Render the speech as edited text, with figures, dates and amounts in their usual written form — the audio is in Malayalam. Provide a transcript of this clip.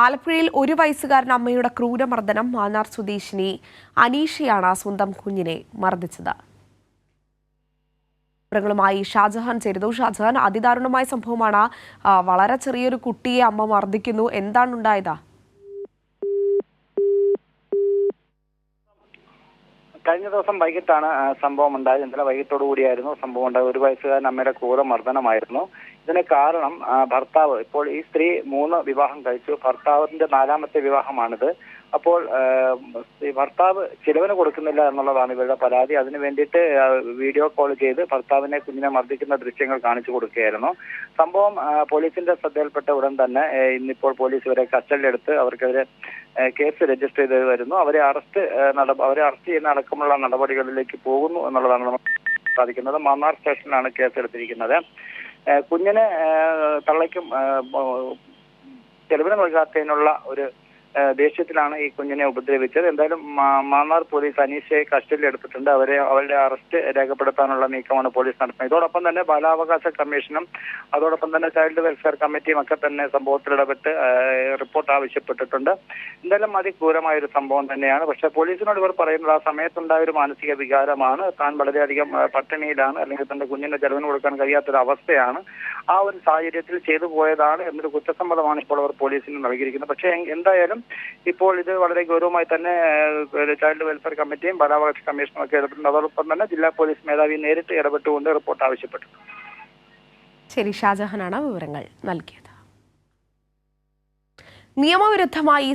ആലപ്പുഴയിൽ 1 വയസ്സുകാരൻ അമ്മയുടെ ക്രൂരമർദ്ദനം. മാന്നാർ സ്വദേശിനി അനീഷയാണ് സ്വന്തം കുഞ്ഞിനെ മർദ്ദിച്ചത്. വിവരങ്ങളുമായി ഷാജഹാൻ ചേരുന്നു. ഷാജഹാൻ, അതിദാരുണമായ സംഭവമാണ്. വളരെ ചെറിയൊരു കുട്ടിയെ അമ്മ മർദ്ദിക്കുന്നു. എന്താണ് ഉണ്ടായത്? കഴിഞ്ഞ ദിവസം വൈകിട്ടാണ് സംഭവം ഉണ്ടായത്. ഇന്നലെ വൈകിട്ടോടു കൂടിയായിരുന്നു സംഭവം ഉണ്ടായത്. 1 വയസ്സുകാരൻ അമ്മയുടെ ക്രൂരമർദ്ദനമായിരുന്നു. ഇതിന് കാരണം ഭർത്താവ്. ഇപ്പോൾ ഈ സ്ത്രീ 3 വിവാഹം കഴിച്ചു. ഭർത്താവിന്റെ 4ാമത്തെ വിവാഹമാണിത്. അപ്പോൾ ഈ ഭർത്താവ് ചിലവിന് കൊടുക്കുന്നില്ല എന്നുള്ളതാണ് ഇവരുടെ പരാതി. അതിനു വേണ്ടിയിട്ട് വീഡിയോ കോൾ ചെയ്ത് ഭർത്താവിനെ കുഞ്ഞിനെ മർദ്ദിക്കുന്ന ദൃശ്യങ്ങൾ കാണിച്ചു കൊടുക്കുകയായിരുന്നു. സംഭവം പോലീസിന്റെ ശ്രദ്ധയിൽപ്പെട്ട ഉടൻ തന്നെ ഇന്നിപ്പോൾ പോലീസ് ഇവരെ കസ്റ്റഡിയിലെടുത്ത് അവർക്കെതിരെ കേസ് രജിസ്റ്റർ ചെയ്ത് വരുന്നു. അവരെ അറസ്റ്റ് ചെയ്യുന്ന അടക്കമുള്ള നടപടികളിലേക്ക് പോകുന്നു എന്നുള്ളതാണ് നമുക്ക് സാധിക്കുന്നത്. മാന്നാർ സ്റ്റേഷനിലാണ് കേസ് എടുത്തിരിക്കുന്നത്. കുഞ്ഞിനെ തള്ളയ്ക്കും ചെലവിന് നൽകാത്തതിനുള്ള ഒരു ദേഷ്യത്തിലാണ് ഈ കുഞ്ഞിനെ ഉപദ്രവിച്ചത്. എന്തായാലും മാന്നാർ പോലീസ് അനീഷയെ കസ്റ്റഡിയിൽ എടുത്തിട്ടുണ്ട്. അവരുടെ അറസ്റ്റ് രേഖപ്പെടുത്താനുള്ള നീക്കമാണ് പോലീസ് നടത്തുന്നത്. ഇതോടൊപ്പം തന്നെ ബാലാവകാശ കമ്മീഷനും അതോടൊപ്പം തന്നെ ചൈൽഡ് വെൽഫെയർ കമ്മിറ്റിയും ഒക്കെ തന്നെ സംഭവത്തിൽ ഇടപെട്ട് റിപ്പോർട്ട് ആവശ്യപ്പെട്ടിട്ടുണ്ട്. എന്തായാലും അതിക്രൂരമായ ഒരു സംഭവം തന്നെയാണ്. പക്ഷെ പോലീസിനോട് ഇവർ പറയുന്നത് ആ സമയത്തുണ്ടായ ഒരു മാനസിക വികാരമാണ്. താൻ വളരെയധികം പട്ടിണിയിലാണ്, അല്ലെങ്കിൽ തന്റെ കുഞ്ഞിന്റെ ചെലവിന് കൊടുക്കാൻ കഴിയാത്തൊരു അവസ്ഥയാണ്. ആ ഒരു സാഹചര്യത്തിൽ ചെയ്തു പോയതാണ് എന്നൊരു കുറ്റസമ്മതമാണ് ഇപ്പോൾ അവർ പോലീസിന് നൽകിയിരിക്കുന്നത്. പക്ഷേ എന്തായാലും ഇപ്പോൾ ഇത് വളരെ ഗൗരവമായി തന്നെ ചൈൽഡ് വെൽഫെയർ കമ്മിറ്റിയും ബാലാവകാശ കമ്മീഷനും ഒക്കെ ഇടപെട്ടുണ്ട്. അതോടൊപ്പം തന്നെ ജില്ലാ പോലീസ് മേധാവി നേരിട്ട് ഇടപെട്ടുകൊണ്ട് റിപ്പോർട്ട് ആവശ്യപ്പെട്ടു. ശരി, ഷാജഹാനാണ് വിവരങ്ങൾ നൽകിയത്. നിയമവിരുദ്ധമായി